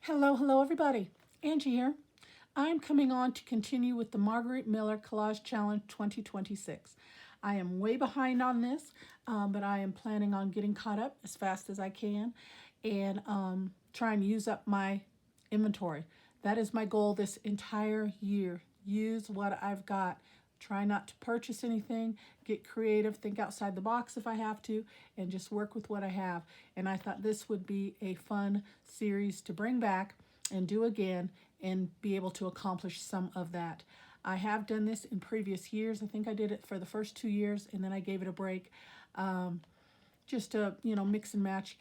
Hello, hello everybody. Angie here. I'm coming on to continue with the Marguerite Miller Collage Challenge 2026. I am way behind on this, but I am planning on getting caught up as fast as I can and try and use up my inventory. That is my goal this entire year. Use what I've got. Try not to purchase anything, get creative, think outside the box if I have to, and just work with what I have. And I thought this would be a fun series to bring back and do again and be able to accomplish some of that. I have done this in previous years. I think I did it for the first 2 years and then I gave it a break. Just to, mix and match,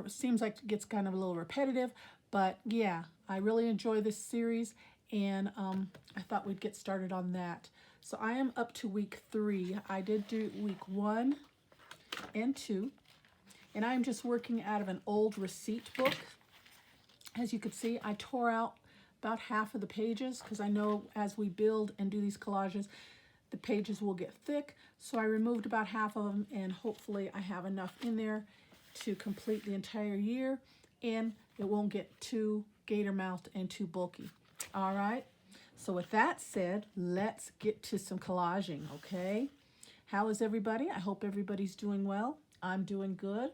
seems like it gets kind of a little repetitive, but yeah, I really enjoy this series and I thought we'd get started on that. So I am up to week 3. I did do week 1 and 2, and I'm just working out of an old receipt book. As you can see, I tore out about half of the pages because I know as we build and do these collages, the pages will get thick. So I removed about half of them, and hopefully I have enough in there to complete the entire year, and it won't get too gator mouthed and too bulky. All right, so with that said, let's get to some collaging, okay? How is everybody? I hope everybody's doing well. I'm doing good.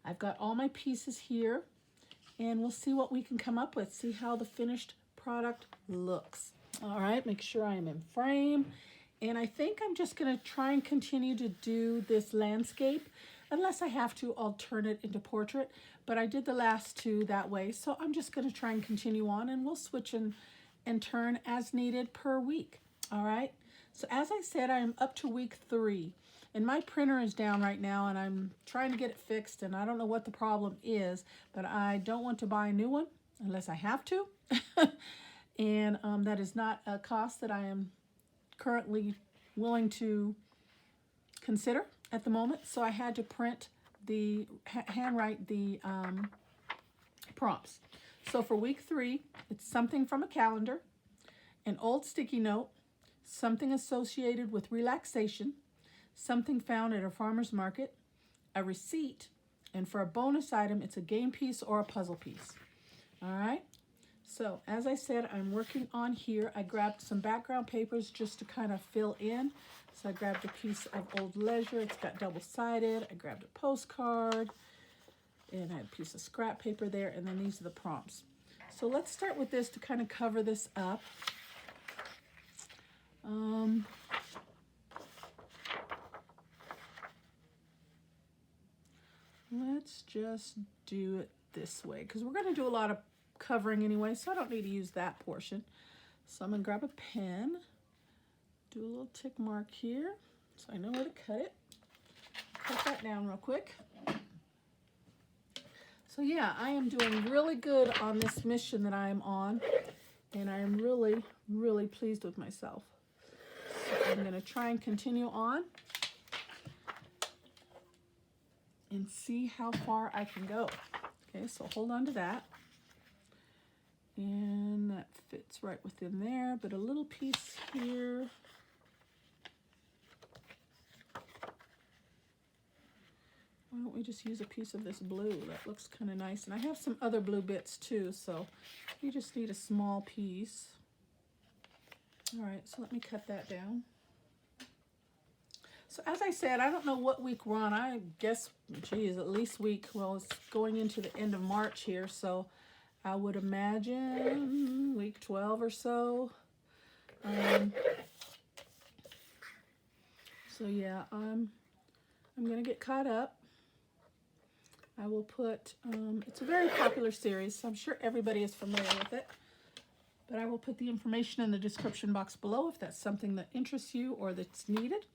I've got all my pieces here, and we'll see what we can come up with, see how the finished product looks. All right, make sure I am in frame. And I think I'm just gonna try and continue to do this landscape. Unless I have to, I'll turn it into portrait. But I did the last 2 that way. So I'm just gonna try and continue on, and we'll switch and turn as needed per week. All right, so as I said, I am up to week 3. And my printer is down right now, and I'm trying to get it fixed, and I don't know what the problem is, but I don't want to buy a new one unless I have to. And that is not a cost that I am currently willing to consider at the moment. So I had to print handwrite the prompts. So for week 3, it's something from a calendar, an old sticky note, something associated with relaxation, something found at a farmer's market, a receipt, and for a bonus item, it's a game piece or a puzzle piece. All right. So as I said, I'm working on here. I grabbed some background papers just to kind of fill in. So I grabbed a piece of old leisure. It's got double-sided. I grabbed a postcard, and I had a piece of scrap paper there, and then these are the prompts. So let's start with this to kind of cover this up. Let's just do it this way because we're going to do a lot of covering anyway, so I don't need to use that portion. So I'm going to grab a pen, do a little tick mark here so I know where to cut it. Cut that down real quick. So yeah, I am doing really good on this mission that I am on, and I am really, really pleased with myself. So I'm going to try and continue on and see how far I can go. Okay, so hold on to that. And that fits right within there, but a little piece here. Why don't we just use a piece of this blue? That looks kind of nice. And I have some other blue bits too, so you just need a small piece. All right, so let me cut that down. So as I said, I don't know what week we're on. I guess, geez, at least well, it's going into the end of March here, so I would imagine week 12 or so. So yeah, I'm gonna get caught up. I will put, it's a very popular series, so I'm sure everybody is familiar with it. But I will put the information in the description box below if that's something that interests you or that's needed.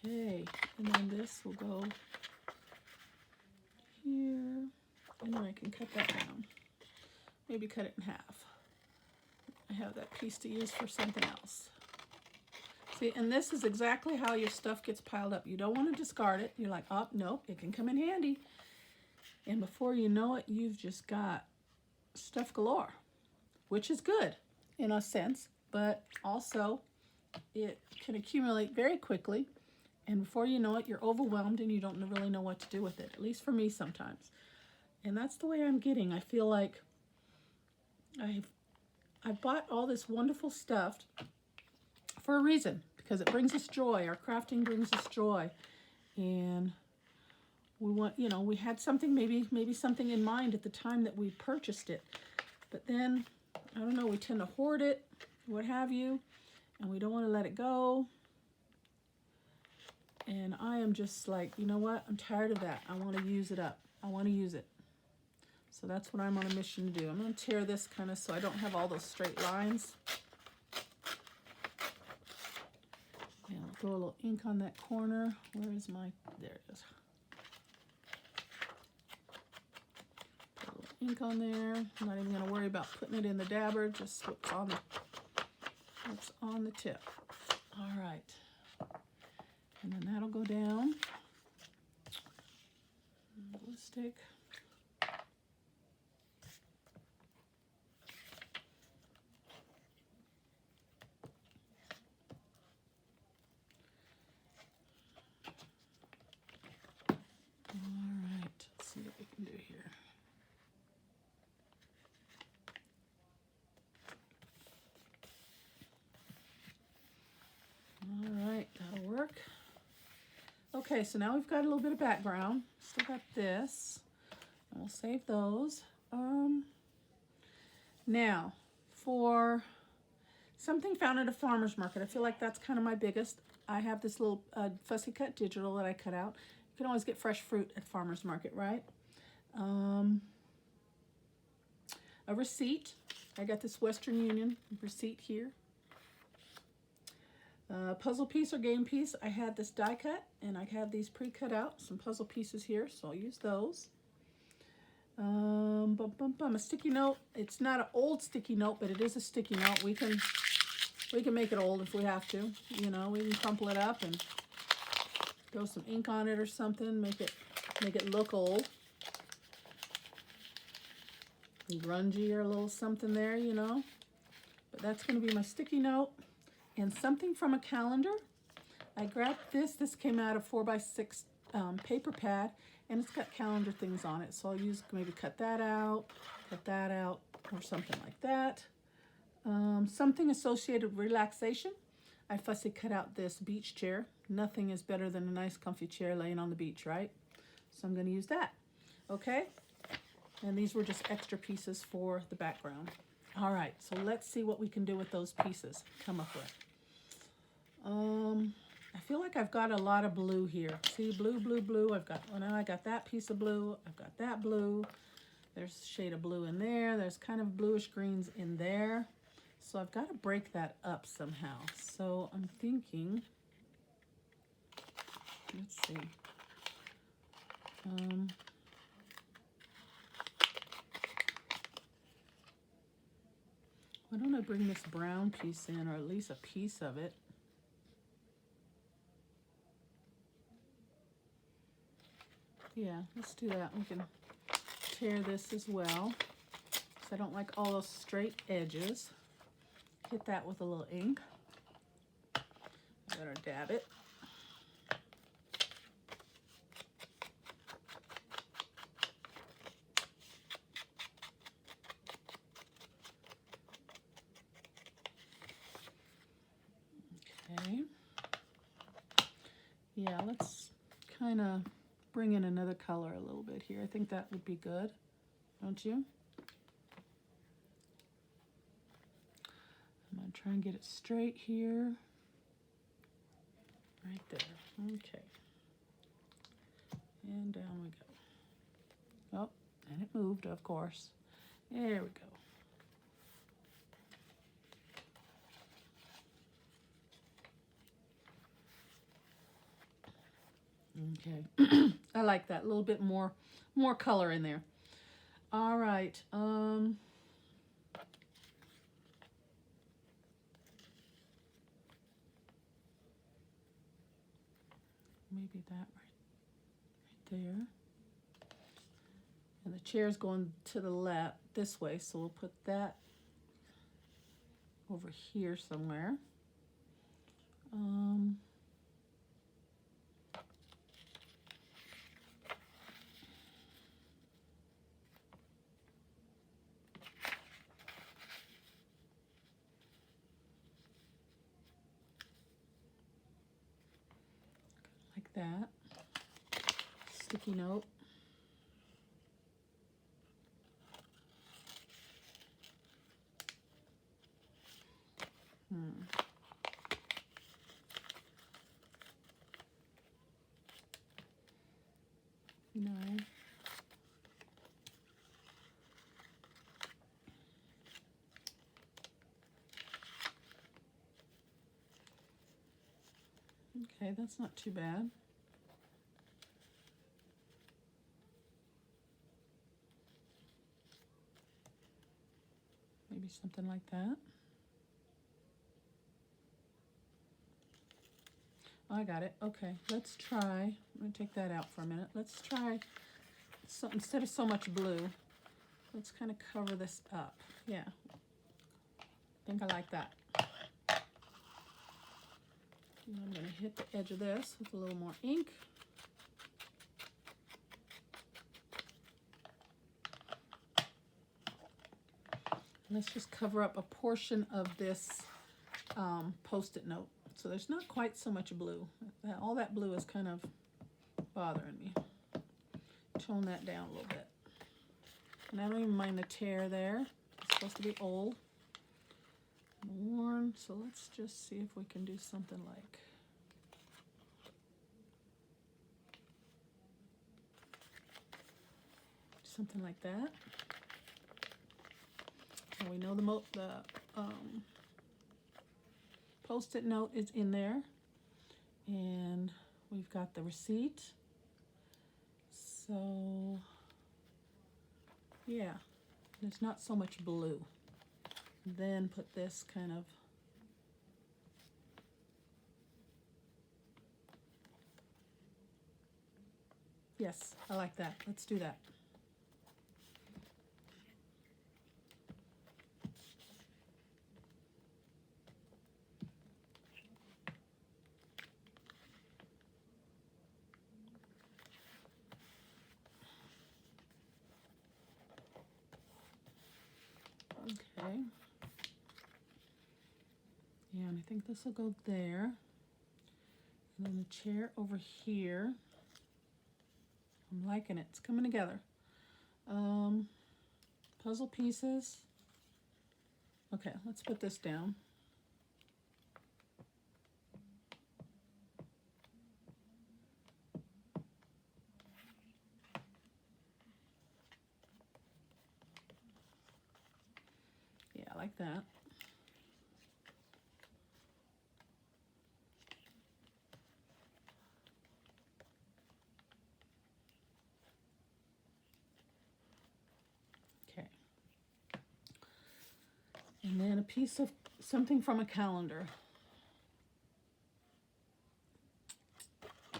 Okay, and then this will go here, and then I can cut that down. Maybe cut it in half. I have that piece to use for something else. See, and this is exactly how your stuff gets piled up. You don't want to discard it. You're like, oh, nope, it can come in handy. And before you know it, you've just got stuff galore, which is good in a sense, but also it can accumulate very quickly And before you know it, you're overwhelmed and you don't really know what to do with it. At least for me sometimes. And that's the way I'm getting. I feel like I've bought all this wonderful stuff for a reason, because it brings us joy. Our crafting brings us joy. And we want, you know, we had something, maybe something in mind at the time that we purchased it. But then, I don't know, we tend to hoard it, what have you, and we don't want to let it go. And I am just like, you know what? I'm tired of that. I want to use it up. I want to use it. So that's what I'm on a mission to do. I'm going to tear this kind of so I don't have all those straight lines. And I'll throw a little ink on that corner. Where is my, there it is. Put a little ink on there. I'm not even going to worry about putting it in the dabber, just what's on the tip. All right. And then that'll go down. Glue stick. Let's see what we can do here. All right, that'll work. Okay, so now we've got a little bit of background. Still got this, and we'll save those. Now, for something found at a farmer's market, I feel like that's kind of my biggest. I have this little Fussy Cut Digital that I cut out. You can always get fresh fruit at farmer's market, right? A receipt. I got this Western Union receipt here. Puzzle piece or game piece. I had this die cut, and I have these pre-cut out. Some puzzle pieces here, so I'll use those. A sticky note. It's not an old sticky note, but it is a sticky note. We can make it old if we have to. You know, we can crumple it up and throw some ink on it or something. Make it look old, grungy or a little something there, you know. But that's going to be my sticky note. And something from a calendar. I grabbed this. This came out of 4x6 paper pad, and it's got calendar things on it. So I'll use, maybe cut that out, or something like that. Something associated with relaxation. I fussy cut out this beach chair. Nothing is better than a nice comfy chair laying on the beach, right? So I'm going to use that. Okay? And these were just extra pieces for the background. All right, so let's see what we can do with those pieces. Come up with. I feel like I've got a lot of blue here. See, blue, blue, blue. I got that piece of blue. I've got that blue. There's a shade of blue in there. There's kind of bluish greens in there. So I've got to break that up somehow. So I'm thinking, let's see. Why don't I bring this brown piece in, or at least a piece of it? Yeah, let's do that. We can tear this as well, because I don't like all those straight edges. Hit that with a little ink. I better dab it. Okay. Yeah, let's kind of bring in another color a little bit here. I think that would be good, don't you? I'm going to try and get it straight here. Right there. Okay. And down we go. Oh, and it moved, of course. There we go. Okay. I like that. A little bit more color in there. All right. Maybe that right there. And the chair's going to the left this way, so we'll put that over here somewhere. that. Sticky note. No. Okay, that's not too bad. Maybe something like that. Oh, I got it. Okay, let's try. I'm going to take that out for a minute. Let's try, so instead of so much blue, let's kind of cover this up. Yeah, I think I like that. And I'm going to hit the edge of this with a little more ink. Let's just cover up a portion of this Post-it note. So there's not quite so much blue. All that blue is kind of bothering me. Tone that down a little bit. And I don't even mind the tear there. It's supposed to be old, worn. So let's just see if we can do something like that. And we know the Post-it note is in there, and we've got the receipt. So yeah, there's not so much blue. Then put this kind of yes, I like that. Let's do that. Okay. Yeah, and I think this will go there. And then the chair over here. I'm liking it. It's coming together. Puzzle pieces. Okay, let's put this down. Yeah, I like that. Okay. And then a piece of something from a calendar. I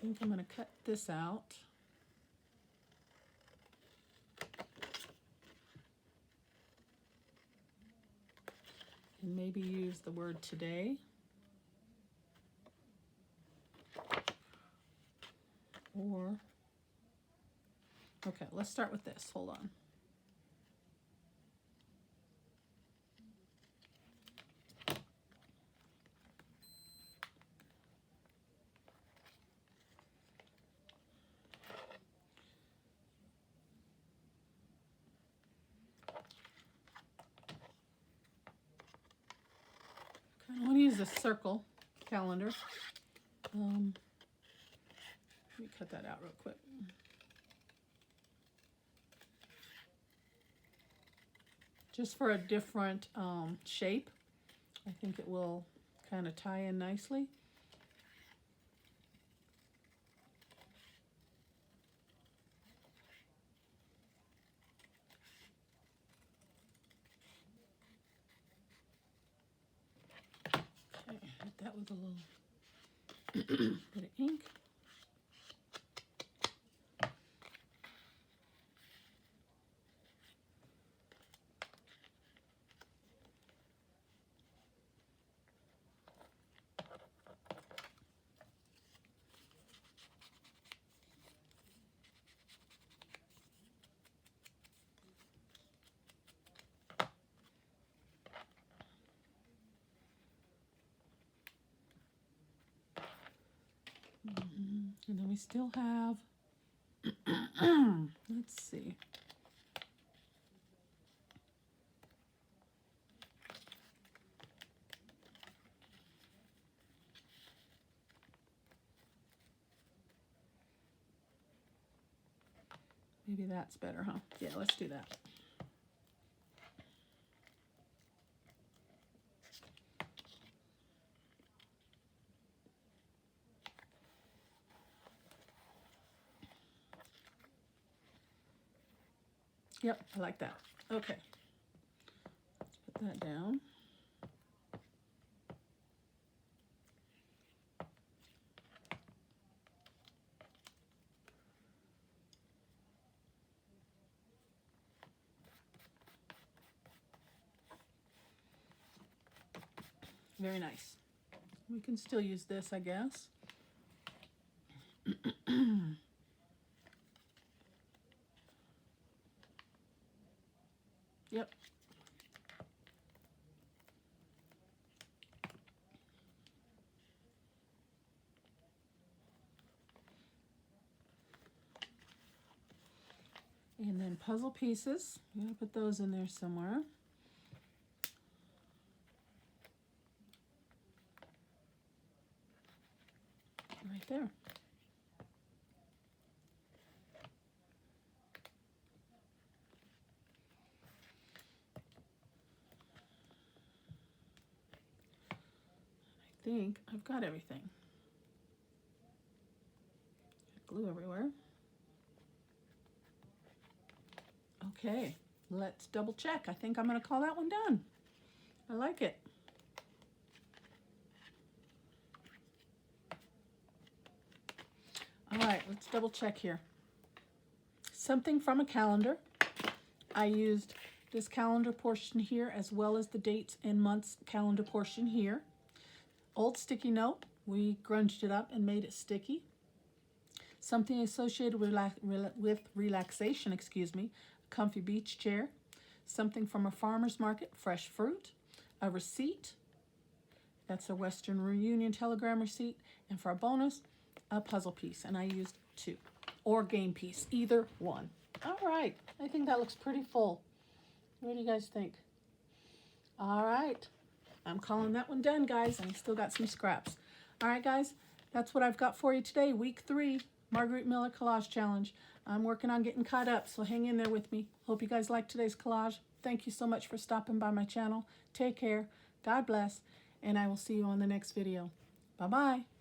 think I'm going to cut this out. And maybe use the word today. Or, okay, let's start with this. Hold on. I want to use a circle calendar. Let me cut that out real quick. Just for a different shape. I think it will kind of tie in nicely. Okay, hit that with a little bit of ink. And then we still have, let's see. Maybe that's better, huh? Yeah, let's do that. Yep, I like that. Okay. Put that down. Very nice. We can still use this, I guess. Yep. And then puzzle pieces. I'm going to put those in there somewhere. Right there. I think I've got everything. Glue everywhere. Okay, let's double check. I think I'm going to call that one done. I like it. All right, let's double check here. Something from a calendar. I used this calendar portion here as well as the dates and months calendar portion here. Old sticky note. We grunged it up and made it sticky. Something associated with relaxation, excuse me. A comfy beach chair. Something from a farmer's market, fresh fruit. A receipt. That's a Western Union telegram receipt. And for a bonus, a puzzle piece. And I used 2. Or game piece, either one. All right, I think that looks pretty full. What do you guys think? All right, I'm calling that one done, guys, and I still got some scraps. All right, guys, that's what I've got for you today. Week 3, Marguerite Miller Collage Challenge. I'm working on getting caught up, so hang in there with me. Hope you guys liked today's collage. Thank you so much for stopping by my channel. Take care, God bless, and I will see you on the next video. Bye-bye.